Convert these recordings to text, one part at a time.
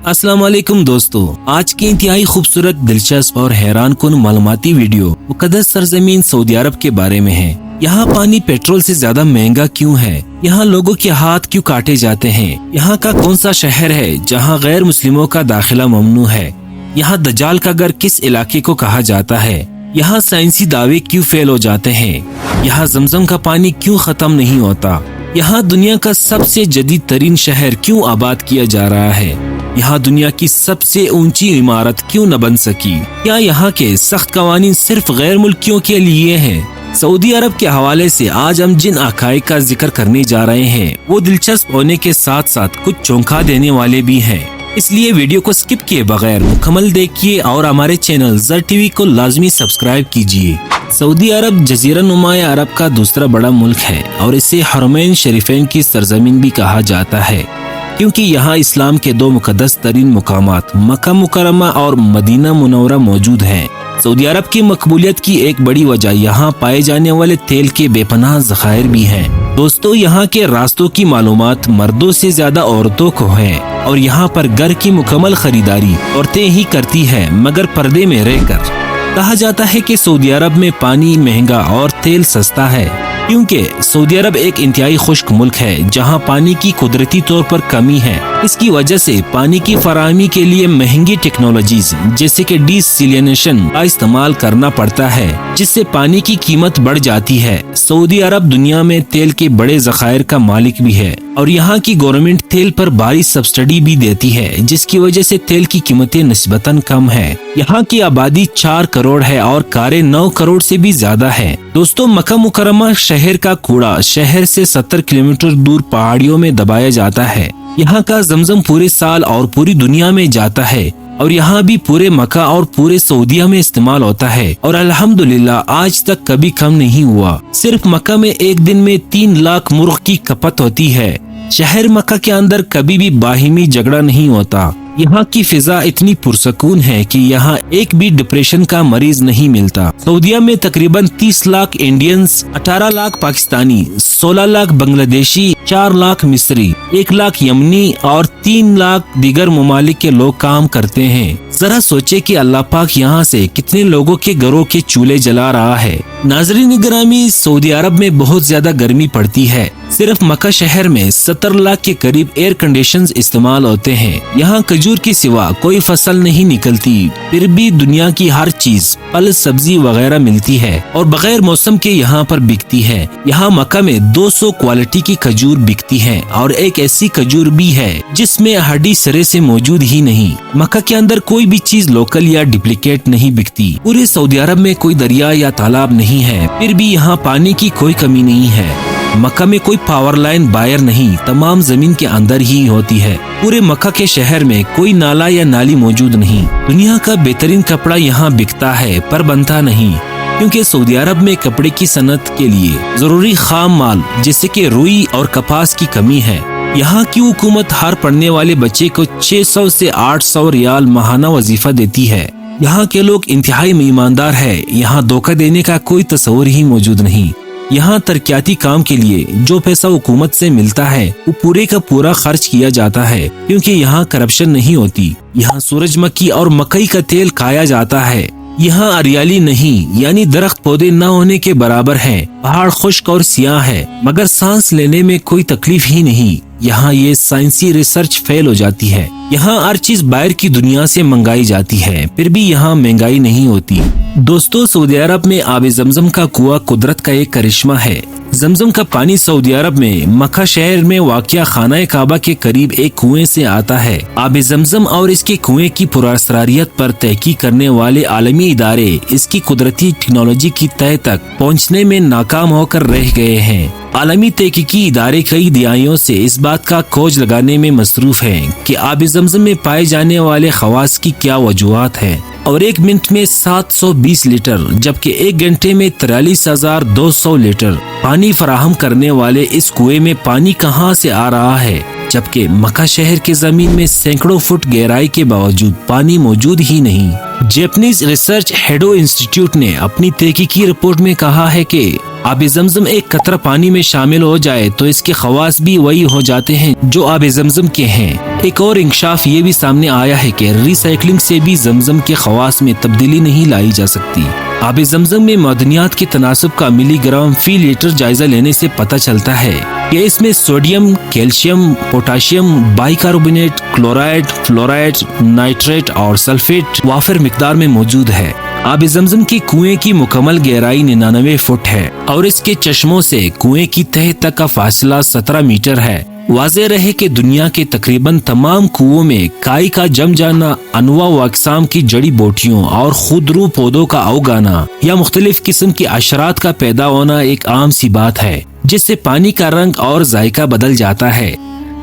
अस्सलाम वालेकुम दोस्तों, आज की इंतहाई खूबसूरत, दिलचस्प और हैरान कुन मालूमाती वीडियो मुकद्दस सरजमीन सऊदी अरब के बारे में है। यहाँ पानी पेट्रोल से ज्यादा महंगा क्यों है? यहाँ लोगों के हाथ क्यों काटे जाते हैं? यहाँ का कौन सा शहर है जहाँ गैर मुस्लिमों का दाखिला ममनू है? यहाँ दज्जाल का घर किस इलाके को कहा जाता है? यहाँ साइंसी दावे क्यों फेल हो जाते हैं? यहाँ जमजम का पानी क्यों खत्म नहीं होता? यहाँ दुनिया का सबसे जदीद तरीन शहर क्यों आबाद किया जा रहा है? यहाँ दुनिया की सबसे ऊंची इमारत क्यों न बन सकी? क्या यहाँ के सख्त कवानीन सिर्फ गैर मुल्कियों के लिए हैं? सऊदी अरब के हवाले से आज हम जिन अकाइद का जिक्र करने जा रहे हैं वो दिलचस्प होने के साथ साथ कुछ चौंका देने वाले भी हैं। इसलिए वीडियो को स्किप किए बगैर मुकम्मल देखिए और हमारे चैनल ज़र टीवी को लाजमी सब्सक्राइब कीजिए। सऊदी अरब जजीरा नुमा अरब का दूसरा बड़ा मुल्क है और इसे हरमैन शरीफैन की सरजमीन भी कहा जाता है, क्योंकि यहाँ इस्लाम के दो मुकद्दस तरीन मुकामात मक्का मुकर्रमा और मदीना मुनव्वरा मौजूद हैं। सऊदी अरब की मकबूलियत की एक बड़ी वजह यहाँ पाए जाने वाले तेल के बेपनाह ज़खायर भी हैं। दोस्तों, यहाँ के रास्तों की मालूमात मर्दों से ज्यादा औरतों को है और यहाँ पर घर की मुकम्मल खरीदारी औरतें ही करती है, मगर पर्दे में रहकर। कहा जाता है कि सऊदी अरब में पानी महंगा और तेल सस्ता है, क्योंकि सऊदी अरब एक इंतहाई खुश्क मुल्क है जहां पानी की कुदरती तौर पर कमी है। इसकी वजह से पानी की फराहमी के लिए महंगी टेक्नोलॉजीज जैसे कि डिसैलिनेशन का इस्तेमाल करना पड़ता है, जिससे पानी की कीमत बढ़ जाती है। सऊदी अरब दुनिया में तेल के बड़े ज़खायर का मालिक भी है और यहाँ की गवर्नमेंट तेल पर भारी सब्सिडी भी देती है, जिसकी वजह से तेल की कीमतें निस्बतन कम है। यहाँ की आबादी 4 करोड़ है और कारें 9 करोड़ से भी ज्यादा है। दोस्तों, मक्का मुकर्रमा शहर का कूड़ा शहर से 70 किलोमीटर दूर पहाड़ियों में दबाया जाता है। यहाँ का जमजम पूरे साल और पूरी दुनिया में जाता है और यहाँ भी पूरे मक्का और पूरे सऊदीया में इस्तेमाल होता है और अल्हम्दुलिल्लाह आज तक कभी कम नहीं हुआ। सिर्फ मक्का में एक दिन में 3 लाख मुर्ग की खपत होती है। शहर मक्का के अंदर कभी भी बाहिमी झगड़ा नहीं होता। यहाँ की फिजा इतनी पुरसकून है कि यहाँ एक भी डिप्रेशन का मरीज नहीं मिलता। सऊदीया में तकरीबन 30 लाख इंडियंस, 18 लाख पाकिस्तानी, 16 लाख बांग्लादेशी, 4 लाख मिस्री, 1 लाख यमनी और 3 लाख दीगर ममालिक के लोग काम करते हैं। जरा सोचे कि अल्लाह पाक यहाँ से कितने लोगों के घरों के चूल्हे जला रहा है। नाज़रीन गिरामी, सऊदी अरब में बहुत ज्यादा गर्मी पड़ती है। सिर्फ मक्का शहर में 70 लाख के करीब एयर कंडीशनर्स इस्तेमाल होते हैं। यहाँ खजूर के सिवा कोई फसल नहीं निकलती, फिर भी दुनिया की हर चीज, फल, सब्जी वगैरह मिलती है और बगैर मौसम के यहाँ पर बिकती है। यहाँ मक्का में 200 क्वालिटी की खजूर बिकती है और एक ऐसी खजूर भी है जिसमें हड्डी सिरे से मौजूद ही नहीं। मक्का के अंदर कोई भी चीज लोकल या डुप्लीकेट नहीं बिकती। पूरे सऊदी अरब में कोई दरिया या तालाब नहीं है, फिर भी यहाँ पानी की कोई कमी नहीं है। मक्का में कोई पावर लाइन बाहर नहीं, तमाम जमीन के अंदर ही होती है। पूरे मक्का के शहर में कोई नाला या नाली मौजूद नहीं। दुनिया का बेहतरीन कपड़ा यहाँ बिकता है पर बनता नहीं, क्योंकि सऊदी अरब में कपड़े की सनत के लिए जरूरी खाम माल जैसे कि रुई और कपास की कमी है। यहाँ की हुकूमत हर पढ़ने वाले बच्चे को 600 से 800 रियाल माहाना वजीफा देती है। यहाँ के लोग इंतहाई ईमानदार है। यहाँ धोखा देने का कोई तस्वर ही मौजूद नहीं। यहाँ तरक्याती काम के लिए जो पैसा हुकूमत से मिलता है वो पूरे का पूरा खर्च किया जाता है, क्योंकि यहाँ करप्शन नहीं होती। यहाँ सूरजमुखी और मकई का तेल खाया जाता है। यहाँ हरियाली नहीं, यानी दरख्त पौधे न होने के बराबर हैं। पहाड़ खुश्क और सियाह है, मगर सांस लेने में कोई तकलीफ ही नहीं। यहाँ ये साइंसी रिसर्च फेल हो जाती है। यहाँ हर चीज बाहर की दुनिया से मंगाई जाती है, फिर भी यहाँ महंगाई नहीं होती। दोस्तों, सऊदी अरब में आब जमजम का कुआं कुदरत का एक करिश्मा है। जमजम का पानी सऊदी अरब में मक्का शहर में वाक़िया खाना काबा के करीब एक कुएं से आता है। आब जमजम और इसके कुएं की पुरासरारियत पर तहकीक करने वाले आलमी इदारे इसकी कुदरती टेक्नोलॉजी की तह तक पहुंचने में नाकाम होकर रह गए हैं। आलमी तहकीकी इदारे कई दिहाइयों से इस बात का खोज लगाने में मसरूफ हैं कि आब जमजम में पाए जाने वाले खवास की क्या वजूहात हैं और 1 मिनट में 720 लीटर जबकि 1 घंटे में 43,200 लीटर पानी फराहम करने वाले इस कुएं में पानी कहां से आ रहा है, जबकि मक्का शहर के जमीन में सैकड़ों फुट गहराई के बावजूद पानी मौजूद ही नहीं। जापानीज रिसर्च हेडो इंस्टीट्यूट ने अपनी तहकीकी रिपोर्ट में कहा है कि आब ज़मज़म एक कतरा पानी में शामिल हो जाए तो इसके खवास भी वही हो जाते हैं जो आब ज़मज़म के हैं। एक और इंकशाफ ये भी सामने आया है कि रिसाइकलिंग से भी ज़मज़म के खवास में तब्दीली नहीं लाई जा सकती। आब ज़मज़म में मदनियात के तनासब का मिलीग्राम फी लीटर जायजा लेने से पता चलता है कि इसमें sodium, calcium, potassium, bicarbonate, chloride, fluoride, nitrate और सल्फेट वाफिर मिकदार में मौजूद है। आब ज़मज़म के कुएं की मुकम्मल गहराई 99 फुट है और इसके चश्मों से कुएं की तह तक का फासला 17 मीटर है। वाज़ेह रहे कि दुनिया के तकरीबन तमाम कुओं में काई का जम जाना, अनवा व अक़साम की जड़ी बूटियों और खुदरू पौधों का उगाना या मुख्तलिफ किस्म की अशरात का पैदा होना एक आम सी बात है, जिससे पानी का रंग और जायका बदल जाता है।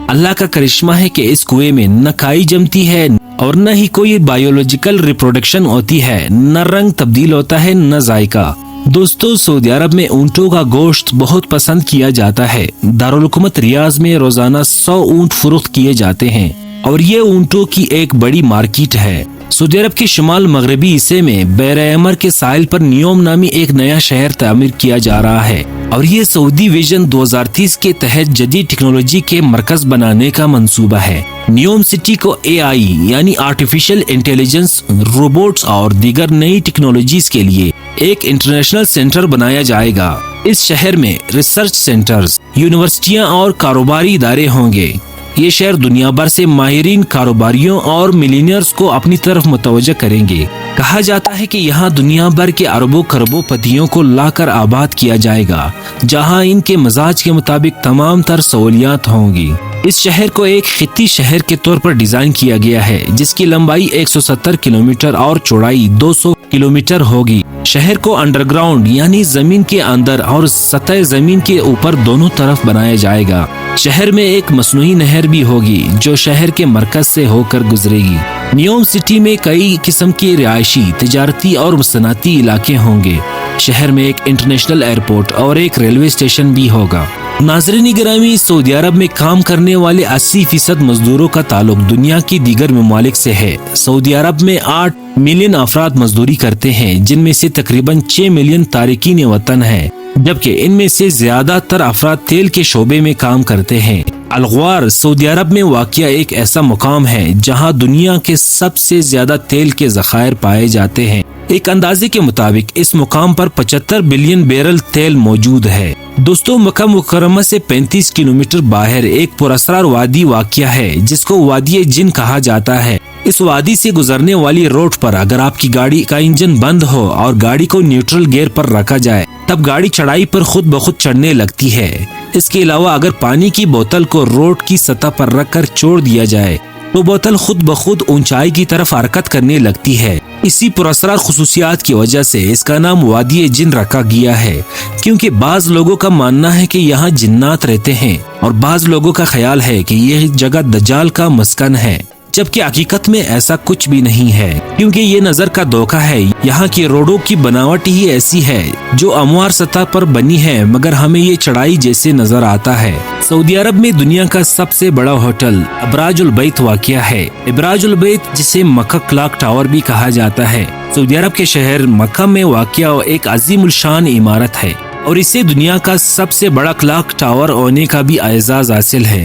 अल्लाह का करिश्मा है कि इस कुएं में न काई जमती है और न ही कोई बायोलॉजिकल रिप्रोडक्शन होती है, न रंग तब्दील होता है न जायका। दोस्तों, सऊदी अरब में ऊँटों का गोश्त बहुत पसंद किया जाता है। दारुल हुकूमत रियाज में रोजाना 100 ऊँट फरोख्त किए जाते हैं और ये ऊँटों की एक बड़ी मार्केट है। सऊदी अरब के शुमाल मगरबी हिस्से में बैर-ए-अमर के साहिल पर नियोम नामी एक नया शहर तामीर किया जा रहा है और ये सऊदी विजन 2030 के तहत जदीद टेक्नोलॉजी के मरकज बनाने का मंसूबा है। नियोम सिटी को AI यानी आर्टिफिशियल इंटेलिजेंस, रोबोट्स और दीगर नई टेक्नोलॉजीज के लिए एक इंटरनेशनल सेंटर बनाया जाएगा। इस शहर में रिसर्च सेंटर्स, यूनिवर्सिटियां और कारोबारी इदारे होंगे। ये शहर दुनिया भर से माहिरीन कारोबारियों और मिलियनियर्स को अपनी तरफ मुतवज्जह करेंगे। कहा जाता है कि यहाँ दुनिया भर के अरबों खरबों पतियों को लाकर आबाद किया जाएगा, जहाँ इनके मजाज के मुताबिक तमाम तर सहूलियात होंगी। इस शहर को एक खित्ती शहर के तौर पर डिजाइन किया गया है, जिसकी लंबाई 170 किलोमीटर और चौड़ाई 200 किलोमीटर होगी। शहर को अंडरग्राउंड यानी जमीन के अंदर और सतह जमीन के ऊपर दोनों तरफ बनाया जाएगा। शहर में एक मसनूई नहर भी होगी जो शहर के मरकज से होकर गुजरेगी। नियोम सिटी में कई किस्म के रिहायशी, तिजारती और सनाती इलाके होंगे। शहर में एक इंटरनेशनल एयरपोर्ट और एक रेलवे स्टेशन भी होगा। नाज़रीन गिरामी, सऊदी अरब में काम करने वाले 80% मजदूरों का ताल्लुक दुनिया की दीगर ममालिक से है। सऊदी अरब में 8 मिलियन अफराद मजदूरी करते हैं, जिनमें से तकरीबन 6 मिलियन तारिकीन वतन है, जबकि इनमें से ज्यादातर अफराद तेल के शोबे में काम करते हैं। अल-ग्वार सऊदी अरब में वाक़िया एक ऐसा मुकाम है जहां दुनिया के सबसे ज्यादा तेल के ज़खायर पाए जाते हैं। एक अंदाजे के मुताबिक इस मुकाम पर 75 बिलियन बैरल तेल मौजूद है। दोस्तों, मक्का मुकर्रमा से 35 किलोमीटर बाहर एक पुरअसरार वादी वाक़िया है जिसको वादी जिन कहा जाता है। इस वादी से गुजरने वाली रोड पर अगर आपकी गाड़ी का इंजन बंद हो और गाड़ी को न्यूट्रल गियर पर रखा जाए, तब गाड़ी चढ़ाई पर खुद ब खुद चढ़ने लगती है। इसके अलावा अगर पानी की बोतल को रोड की सतह पर रखकर छोड़ दिया जाए तो बोतल खुद ब खुद ऊंचाई की तरफ हरकत करने लगती है। इसी पुरअसरार खुसूसियात की वजह से इसका नाम वादी जिन रखा गया है, क्योंकि बाज लोगों का मानना है कि यहाँ जिन्नात रहते हैं और बाज लोगों का ख्याल है कि यह जगह दज्जाल का मस्कन है, जबकि हकीकत में ऐसा कुछ भी नहीं है, क्योंकि ये नजर का धोखा है। यहाँ की रोडों की बनावट ही ऐसी है जो अमवार सतह पर बनी है, मगर हमें ये चढ़ाई जैसे नजर आता है। सऊदी अरब में दुनिया का सबसे बड़ा होटल इब्राजुल बैत वाक़िया है। इब्राजुल बैत, जिसे मक्का क्लॉक टावर भी कहा जाता है, सऊदी अरब के शहर मक्का में वाक़िया एक अजीमुल शान इमारत है और इसे दुनिया का सबसे बड़ा क्लॉक टावर होने का भी एजाज हासिल है।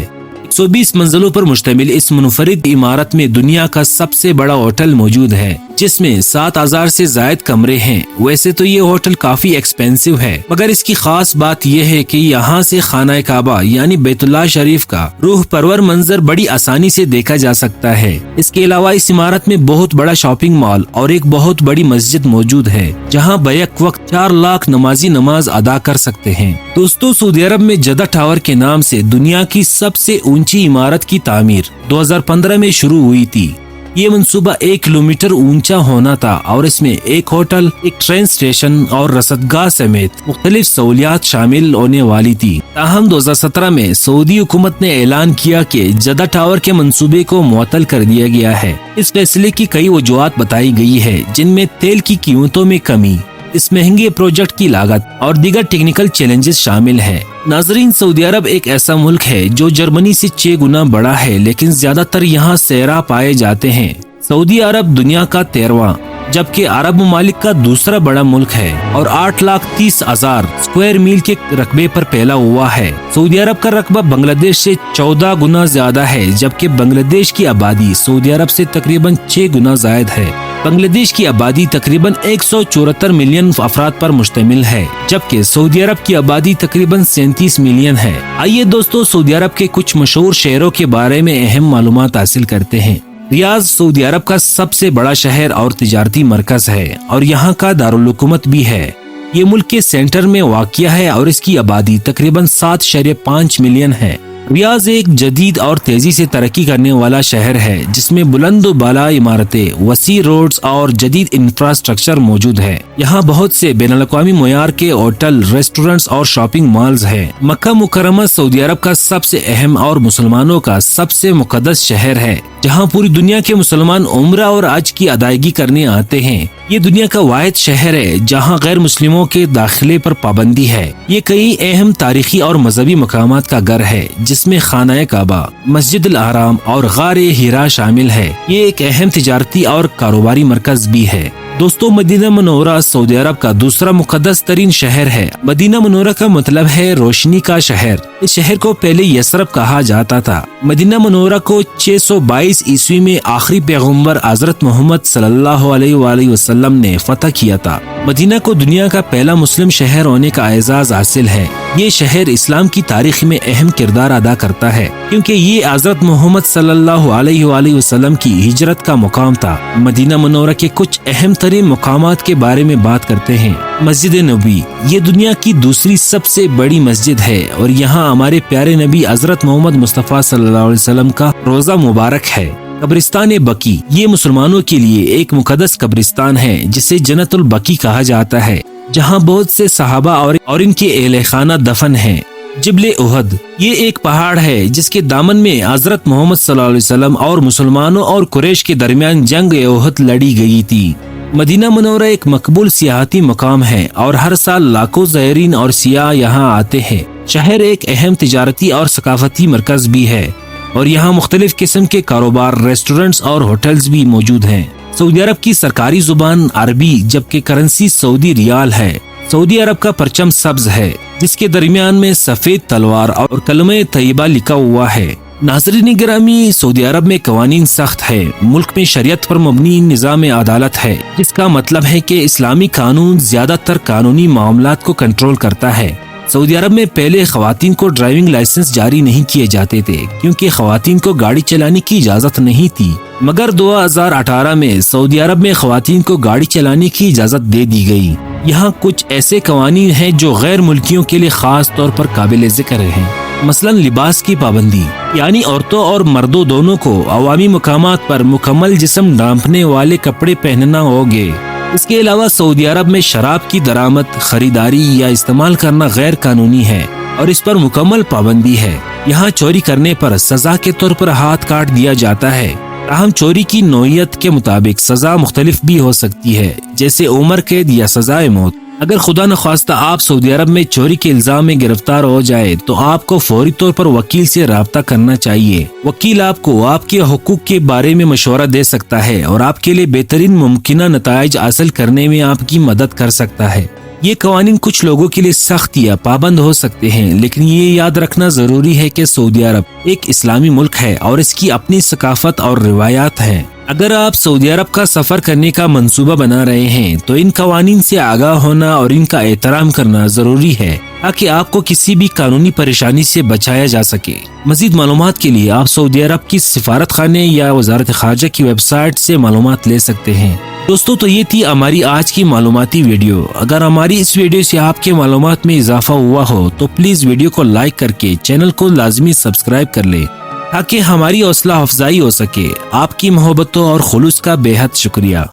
120 मंजिलों पर मुश्तमिल इस मुनफरिद इमारत में दुनिया का सबसे बड़ा होटल मौजूद है, जिसमें 7000 से जायद कमरे हैं। वैसे तो ये होटल काफी एक्सपेंसिव है, मगर इसकी खास बात यह है कि यहाँ से खाना काबा यानी बैतुल्लाह शरीफ का रूह परवर मंजर बड़ी आसानी से देखा जा सकता है। इसके अलावा इस इमारत में बहुत बड़ा शॉपिंग मॉल और एक बहुत बड़ी मस्जिद मौजूद है, जहाँ बैक वक्त 4 लाख नमाजी नमाज अदा कर सकते हैं। दोस्तों, सऊदी अरब में जदा टावर के नाम से दुनिया की सबसे ऊंची इमारत की तामीर 2015 में शुरू हुई थी। ये मंसूबा 1 किलोमीटर ऊंचा होना था और इसमें एक होटल, एक ट्रेन स्टेशन और रसदगाह समेत मुख्तलिफ सहूलियात शामिल होने वाली थी। ताहम 2017 में सऊदी हुकूमत ने ऐलान किया कि जदा टावर के मंसूबे को मुअत्तल कर दिया गया है। इस फैसले की कई वजूहात बताई गई है, जिनमें तेल की कीमतों में कमी, इस महंगे प्रोजेक्ट की लागत और दीगर टेक्निकल चैलेंजेस शामिल हैं। नाजरीन, सऊदी अरब एक ऐसा मुल्क है जो जर्मनी से 6 गुना बड़ा है, लेकिन ज्यादातर यहाँ सहरा पाए जाते हैं। सऊदी अरब दुनिया का 13वां जबकि अरब ममालिक का दूसरा बड़ा मुल्क है और 8,30,000 स्क्वायर मील के रकबे पर फैला हुआ है। सऊदी अरब का रकबा बांग्लादेश से 14 गुना ज्यादा है, जबकि बांग्लादेश की आबादी सऊदी अरब से तकरीबन 6 गुना ज्यादा है। बांग्लादेश की आबादी तकरीबन 174 मिलियन अफराद पर मुश्तमिल है, जबकि सऊदी अरब की आबादी तकरीबन 37 मिलियन है। आइए दोस्तों, सऊदी अरब के कुछ मशहूर शहरों के बारे में अहम मालूमात हासिल करते हैं। रियाद सऊदी अरब का सबसे बड़ा शहर और तिजारती मरकज है और यहाँ का दारुल हुकूमत भी है। ये मुल्क के सेंटर में वाक़िया है और इसकी आबादी तकरीबन 7.5 मिलियन है। रियाद एक जदीद और तेजी से तरक्की करने वाला शहर है, जिसमें बुलंद बाला इमारतें, वसी रोड्स और जदीद इंफ्रास्ट्रक्चर मौजूद है। यहाँ बहुत से बैनुल-अक़वामी मुयार के होटल, रेस्टोरेंट्स और शॉपिंग मॉल्स हैं। मक्का मुकर्रमा सऊदी अरब का सबसे अहम और मुसलमानों का सबसे मुक़द्दस शहर है, जहाँ पूरी दुनिया के मुसलमान उम्रा और हज की अदायगी करने आते हैं। ये दुनिया का वाहिद शहर है जहाँ गैर मुस्लिमों के दाखिले पर पाबंदी है। ये कई अहम तारीखी और मजहबी मकामात का घर है, जिसमें खाना काबा, मस्जिद अल हराम और गारे हिरा शामिल है। ये एक अहम तिजारती और कारोबारी मरकज भी है। दोस्तों, मदीना मनोरा सऊदी अरब का दूसरा मुकद्दस तरीन शहर है। मदीना मनोरा का मतलब है रोशनी का शहर। इस शहर को पहले यसरब कहा जाता था। मदीना मनोरा को 622 ईस्वी में आखिरी पैगंबर हजरत मोहम्मद सल्लल्लाहु अलैहि वसल्लम ने फतह किया था। मदीना को दुनिया का पहला मुस्लिम शहर होने का एजाज हासिल है। ये शहर इस्लाम की तारीख में अहम किरदार अदा करता है, क्योंकि ये हजरत मोहम्मद सल्लल्लाहु अलैहि वसल्लम की हिजरत का मुकाम था। मदीना मनोरा के कुछ अहम तरीन मुकामात के बारे में बात करते हैं। मस्जिद नबी, ये दुनिया की दूसरी सबसे बड़ी मस्जिद है और यहाँ हमारे प्यारे नबी हजरत मोहम्मद मुस्तफ़ा सल्लल्लाहु अलैहि वसल्लम का रोजा मुबारक है। कब्रिस्तान बकी, ये मुसलमानों के लिए एक मुकद्दस कब्रिस्तान है, जिसे जन्नतुल बकी कहा जाता है, जहाँ बहुत से सहाबा और इनके अहले खाना दफन हैं। जिबले उहद, ये एक पहाड़ है जिसके दामन में हजरत मोहम्मद सल्लल्लाहु अलैहि वसल्लम और मुसलमानों और कुरैश के दरमियान जंग उहद लड़ी गई थी। मदीना मनोरा एक मकबूल सियाहती मकाम है और हर साल लाखों ज़ायरीन और सियाह यहाँ आते हैं। शहर एक अहम तिजारती और सकाफती मरकज भी है और यहाँ मुख्तलिफ किस्म के कारोबार, रेस्टोरेंट्स और होटल्स भी मौजूद हैं। सऊदी अरब की सरकारी जुबान अरबी, जबकि करेंसी सऊदी रियाल है। सऊदी अरब का परचम सब्ज है, जिसके दरमियान में सफेद तलवार और कलमे तैयबा लिखा हुआ है। नाज़रीन गिरामी, सऊदी अरब में कवानीन सख्त है। मुल्क में शरीयत पर मबनी निज़ाम अदालत है, जिसका मतलब है कि इस्लामी कानून ज्यादातर कानूनी मामलात को कंट्रोल करता है। सऊदी अरब में पहले खवातीन को ड्राइविंग लाइसेंस जारी नहीं किए जाते थे, क्योंकि खवातीन को गाड़ी चलाने की इजाजत नहीं थी। मगर 2018 में सऊदी अरब में खवातीन को गाड़ी चलाने की इजाजत दे दी गई। यहाँ कुछ ऐसे कवानीन हैं जो गैर मुल्कियों के लिए खास तौर पर काबिल जिक्र हैं। मसलन लिबास की पाबंदी, यानी औरतों और मर्दों दोनों को अवामी मकामात पर मुकम्मल जिस्म ढांपने वाले कपड़े पहनना होंगे। इसके अलावा सऊदी अरब में शराब की दरामद, खरीदारी या इस्तेमाल करना गैर कानूनी है और इस पर मुकम्मल पाबंदी है। यहाँ चोरी करने पर सजा के तौर पर हाथ काट दिया जाता है। ताहम चोरी की नौइयत के मुताबिक सजा मुख्तलिफ भी हो सकती है, जैसे उम्र कैद या सजाए मौत। अगर खुदा न ख्वास्ता आप सऊदी अरब में चोरी के इल्जाम में गिरफ्तार हो जाए तो आपको फौरी तौर पर वकील से राब्ता करना चाहिए। वकील आपको आपके हुकूक के बारे में मशवरा दे सकता है और आपके लिए बेहतरीन मुमकिना नताइज हासिल करने में आपकी मदद कर सकता है। ये कवानीन कुछ लोगों के लिए सख्त या पाबंद हो सकते हैं, लेकिन ये याद रखना जरूरी है कि सऊदी अरब एक इस्लामी मुल्क है और इसकी अपनी सकाफत और रिवायात हैं। अगर आप सऊदी अरब का सफर करने का मंसूबा बना रहे हैं तो इन कवानीन से आगाह होना और इनका एहतराम करना जरूरी है, ताकि आपको किसी भी कानूनी परेशानी से बचाया जा सके। मजीद मालूमात के लिए आप सऊदी अरब की सिफारत खाने या वजारत खारजा की वेबसाइट से मालूमात ले सकते हैं। दोस्तों, तो ये थी हमारी आज की मालूमाती वीडियो। अगर हमारी इस वीडियो से आपके मालूमात में इजाफा हुआ हो तो प्लीज वीडियो को लाइक करके चैनल को लाजमी सब्सक्राइब कर ले, ताकि हमारी हौसला अफजाई हो सके। आपकी मोहब्बतों और खुलूस का बेहद शुक्रिया।